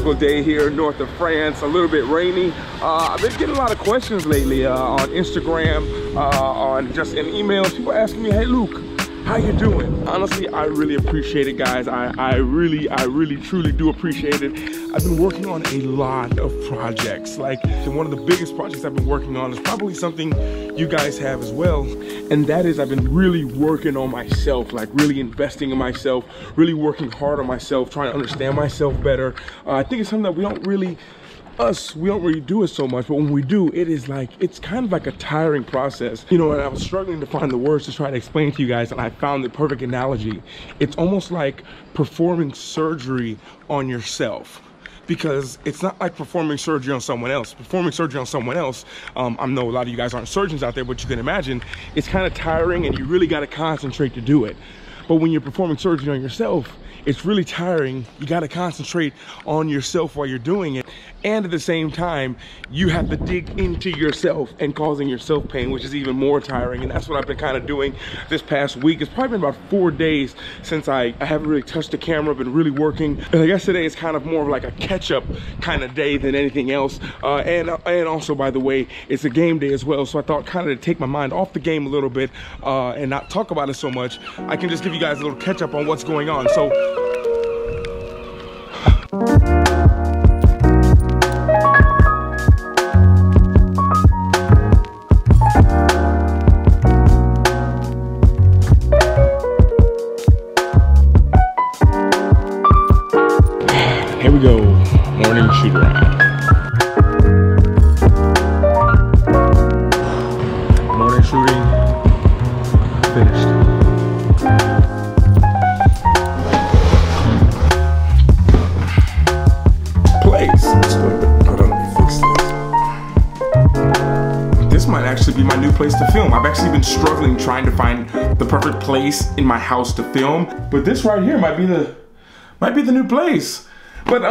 beautiful day here north of France, a little bit rainy. I've been getting a lot of questions lately on Instagram, on just in emails. People asking me, hey Luke, how you doing? Honestly, I really appreciate it, guys. I really truly do appreciate it. I've been working on a lot of projects. Like, one of the biggest projects I've been working on is probably something you guys have as well. And that is, I've been really working on myself, like really investing in myself, really working hard on myself, trying to understand myself better. I think it's something that we don't really do it so much, but when we do, it's kind of like a tiring process. You know, and I was struggling to find the words to try to explain to you guys, and I found the perfect analogy. It's almost like performing surgery on yourself, because it's not like performing surgery on someone else. Performing surgery on someone else, I know a lot of you guys aren't surgeons out there, but you can imagine it's kind of tiring and you really got to concentrate to do it. But when you're performing surgery on yourself, it's really tiring. You got to concentrate on yourself while you're doing it. And at the same time, you have to dig into yourself and causing yourself pain, which is even more tiring. And that's what I've been kind of doing this past week. It's probably been about 4 days since I haven't really touched the camera, been really working. And I guess today is kind of more of like a catch-up kind of day than anything else. And also, by the way, it's a game day as well. So I thought kind of to take my mind off the game a little bit and not talk about it so much, I can just give you guys a little catch-up on what's going on. So here we go, morning shoot around. Morning shooting finished. Place. Hold on, let me fix this. This might actually be my new place to film. I've actually been struggling trying to find the perfect place in my house to film, but this right here might be the new place. But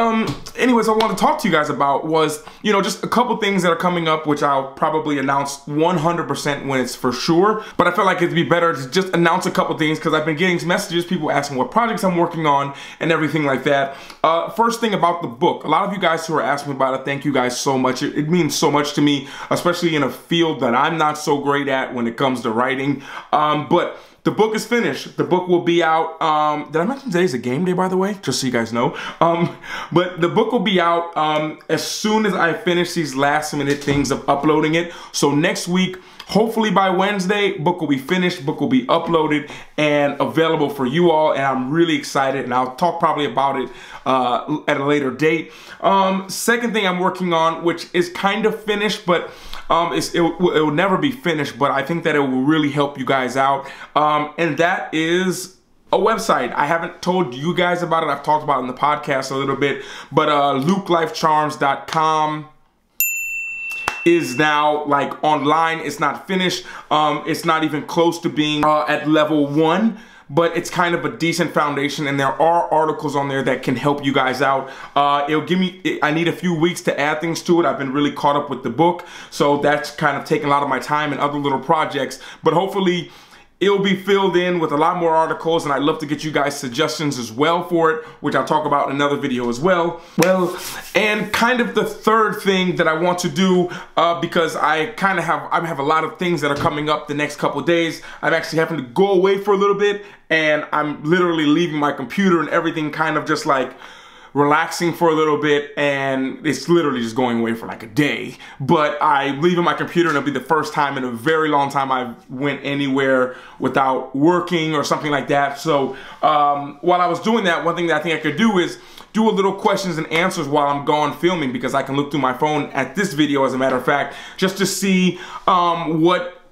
anyways, I want to talk to you guys about was, you know, just a couple things that are coming up, which I'll probably announce 100% when it's for sure. But I felt like it'd be better to just announce a couple things because I've been getting some messages, people asking what projects I'm working on and everything like that. First thing about the book. A lot of you guys who are asking me about it, thank you guys so much. It means so much to me, especially in a field that I'm not so great at when it comes to writing. But the book is finished. The book will be out. Did I mention today's a game day, by the way? Just so you guys know. But the book will be out as soon as I finish these last minute things of uploading it. So next week, hopefully by Wednesday, book will be finished, book will be uploaded and available for you all. And I'm really excited, and I'll talk probably about it at a later date. Second thing I'm working on, which is kind of finished, but it will never be finished, but I think that it will really help you guys out. And that is a website. I haven't told you guys about it. I've talked about it in the podcast a little bit, but LukeLifeCharms.com is now like online. It's not finished. It's not even close to being at level 1. But it's kind of a decent foundation, and there are articles on there that can help you guys out. It'll give me, I need a few weeks to add things to it. I've been really caught up with the book, so that's kind of taken a lot of my time and other little projects. But hopefully it'll be filled in with a lot more articles, and I'd love to get you guys suggestions as well for it, which I'll talk about in another video as well. Well, and kind of the third thing that I want to do, because I have a lot of things that are coming up the next couple of days. I'm actually having to go away for a little bit, and I'm literally leaving my computer and everything, kind of just like relaxing for a little bit, and it's literally just going away for like a day. But I'm leaving my computer, and it'll be the first time in a very long time I went anywhere without working or something like that. So while I was doing that, one thing that I think I could do is do a little questions and answers while I'm gone filming, because I can look through my phone at this video, as a matter of fact, just to see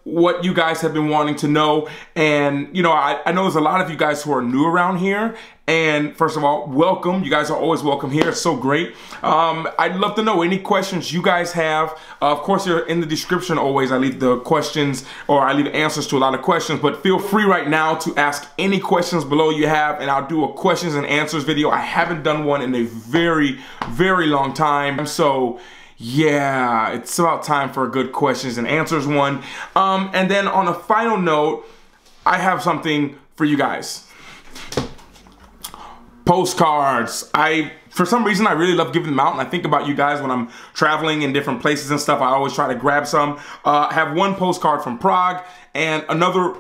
what you guys have been wanting to know. And you know, I know there's a lot of you guys who are new around here, and first of all, welcome. You guys are always welcome here. It's so great. I'd love to know any questions you guys have. Of course, you're in the description always. I leave the questions, or I leave answers to a lot of questions, but feel free right now to ask any questions below you have, and I'll do a questions and answers video. I haven't done one in a very, very long time. So yeah, it's about time for a good questions and answers one. And then on a final note, I have something for you guys. Postcards. For some reason, I really love giving them out, and I think about you guys when I'm traveling in different places and stuff. I always try to grab some. I have one postcard from Prague and another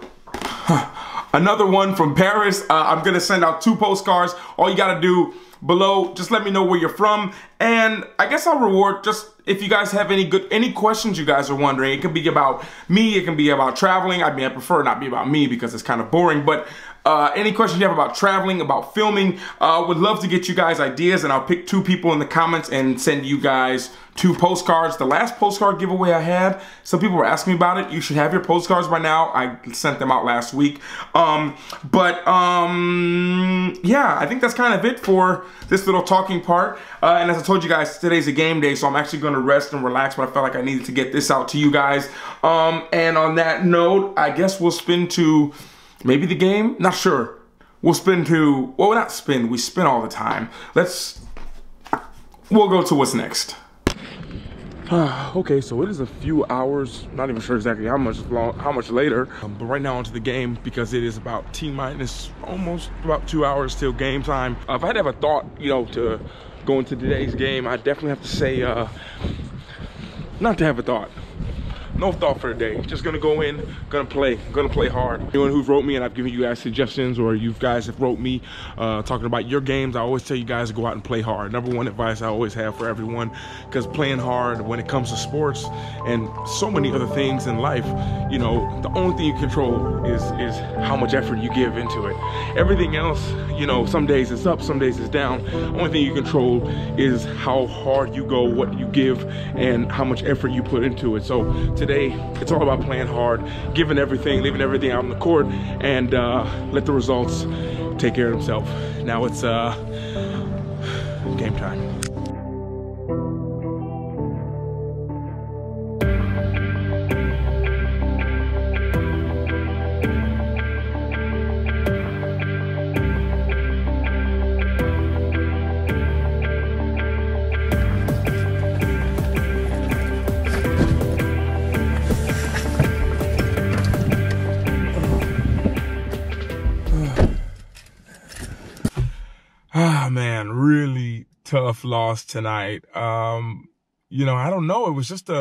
one from Paris. I'm gonna send out 2 postcards. All you gotta do below, just let me know where you're from, and I guess I'll reward just if you guys have any questions you guys are wondering. It can be about me, it can be about traveling. I mean, I prefer it not be about me because it's kind of boring, but any questions you have about traveling, about filming, would love to get you guys ideas, and I'll pick 2 people in the comments and send you guys 2 postcards. The last postcard giveaway I had, some people were asking me about it. You should have your postcards by now. I sent them out last week. Yeah, I think that's kind of it for this little talking part. And as I told you guys, today's a game day, so I'm actually going to rest and relax, but I felt like I needed to get this out to you guys. And on that note, I guess we'll spin to maybe the game? Not sure. We'll spin to, well, not spin, we spin all the time. We'll go to what's next. Okay, so it is a few hours, not even sure exactly how much later, but right now onto the game because it is about T-minus almost about 2 hours till game time. If I had to have a thought, you know, to go into today's game, I definitely have to say, not to have a thought. No thought for the day. Just gonna go in, gonna play hard. Anyone who's wrote me and I've given you guys suggestions, or you guys have wrote me talking about your games, I always tell you guys to go out and play hard. Number one advice I always have for everyone, because playing hard when it comes to sports and so many other things in life, you know, the only thing you control is how much effort you give into it. Everything else, you know, some days it's up, some days it's down. The only thing you control is how hard you go, what you give, and how much effort you put into it. So today, it's all about playing hard, giving everything, leaving everything out on the court, and let the results take care of themselves. Now it's game time. Ah, man, really tough loss tonight. You know, I don't know. It was just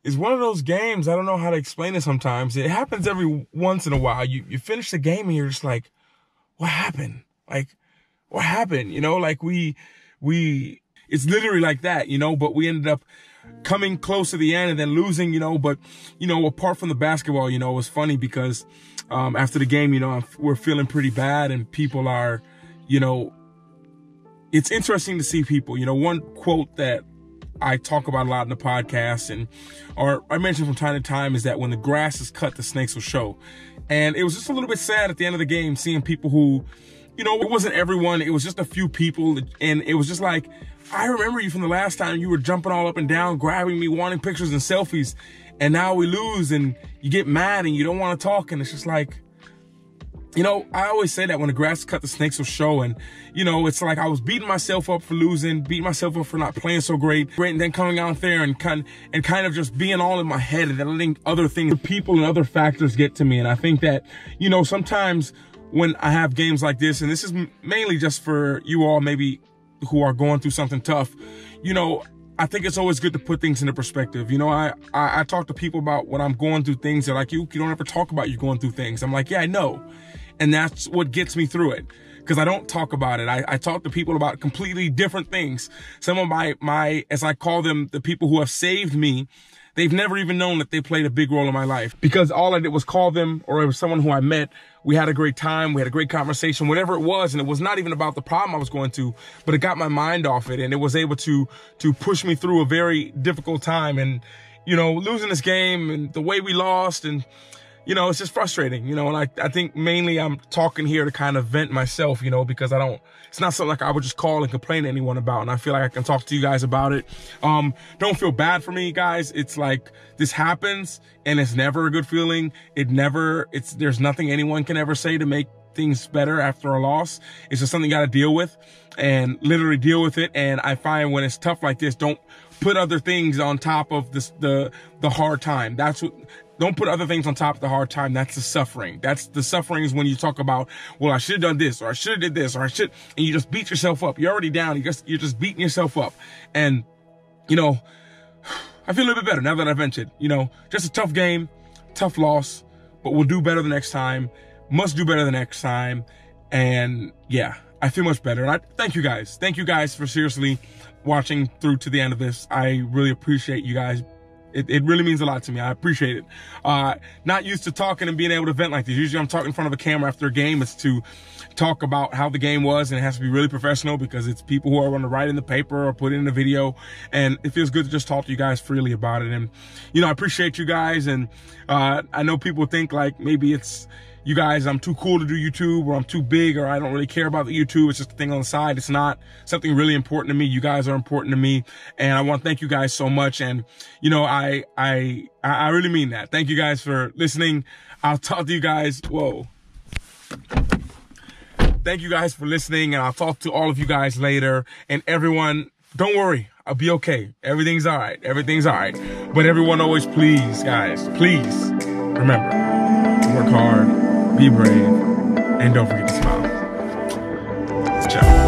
it's one of those games. I don't know how to explain it sometimes. It happens every once in a while. You finish the game and you're just like, what happened? Like, what happened? You know, like it's literally like that, you know, but we ended up coming close to the end and then losing, you know, but, you know, apart from the basketball, you know, it was funny because, after the game, you know, we're feeling pretty bad and people are, you know, it's interesting to see people, you know, one quote that I talk about a lot in the podcast or I mention from time to time is that when the grass is cut, the snakes will show. And it was just a little bit sad at the end of the game, seeing people who, you know, it wasn't everyone, it was just a few people. And it was just like, I remember you from the last time you were jumping all up and down, grabbing me, wanting pictures and selfies. And now we lose and you get mad and you don't want to talk. And it's just like, you know, I always say that when the grass is cut, the snakes will show. And, you know, it's like I was beating myself up for losing, beating myself up for not playing so great, and then coming out there and kind of just being all in my head and then letting other things, people and other factors get to me. And I think that, you know, sometimes when I have games like this, and this is mainly just for you all maybe who are going through something tough, you know, I think it's always good to put things into perspective. You know, I talk to people about when I'm going through things. They're like, you don't ever talk about you going through things. I'm like, yeah, I know. And that's what gets me through it, because I don't talk about it. I talk to people about completely different things. Some of my, as I call them, the people who have saved me, they've never even known that they played a big role in my life, because all I did was call them, or it was someone who I met. We had a great time. We had a great conversation, whatever it was. And it was not even about the problem I was going through, but it got my mind off it. And it was able to push me through a very difficult time. And, you know, losing this game and the way we lost, and, you know, it's just frustrating, you know, and I think mainly I'm talking here to kind of vent myself, you know, because it's not something like I would just call and complain to anyone about. And I feel like I can talk to you guys about it. Don't feel bad for me, guys. It's like, this happens and it's never a good feeling. There's nothing anyone can ever say to make things better after a loss. It's just something you got to deal with, and literally deal with it. And I find when it's tough like this, don't put other things on top of this, the hard time. That's what don't put other things on top of the hard time. That's the suffering. That's the suffering is when you talk about, well, I should have done this, or I should have did this, or I should, and you just beat yourself up. You're already down. You're just beating yourself up. And, you know, I feel a little bit better now that I've vented. You know, just a tough game, tough loss, but we'll do better the next time. Must do better the next time. And yeah, I feel much better. And I thank you guys. Thank you guys for seriously watching through to the end of this. I really appreciate you guys. It really means a lot to me. I appreciate it. Not used to talking and being able to vent like this. Usually I'm talking in front of a camera after a game. It's to talk about how the game was, and it has to be really professional because it's people who are going to write in the paper or put it in the video. And it feels good to just talk to you guys freely about it. And, you know, I appreciate you guys. And I know people think like maybe it's, you guys, I'm too cool to do YouTube, or I'm too big, or I don't really care about the YouTube. It's just a thing on the side. It's not something really important to me. You guys are important to me, and I want to thank you guys so much. And, you know, I really mean that. Thank you guys for listening. I'll talk to you guys. Whoa. Thank you guys for listening, and I'll talk to all of you guys later. And everyone, don't worry. I'll be okay. Everything's all right. Everything's all right. But everyone always, please, guys, please remember, work hard. Be brave, and don't forget to smile. Ciao.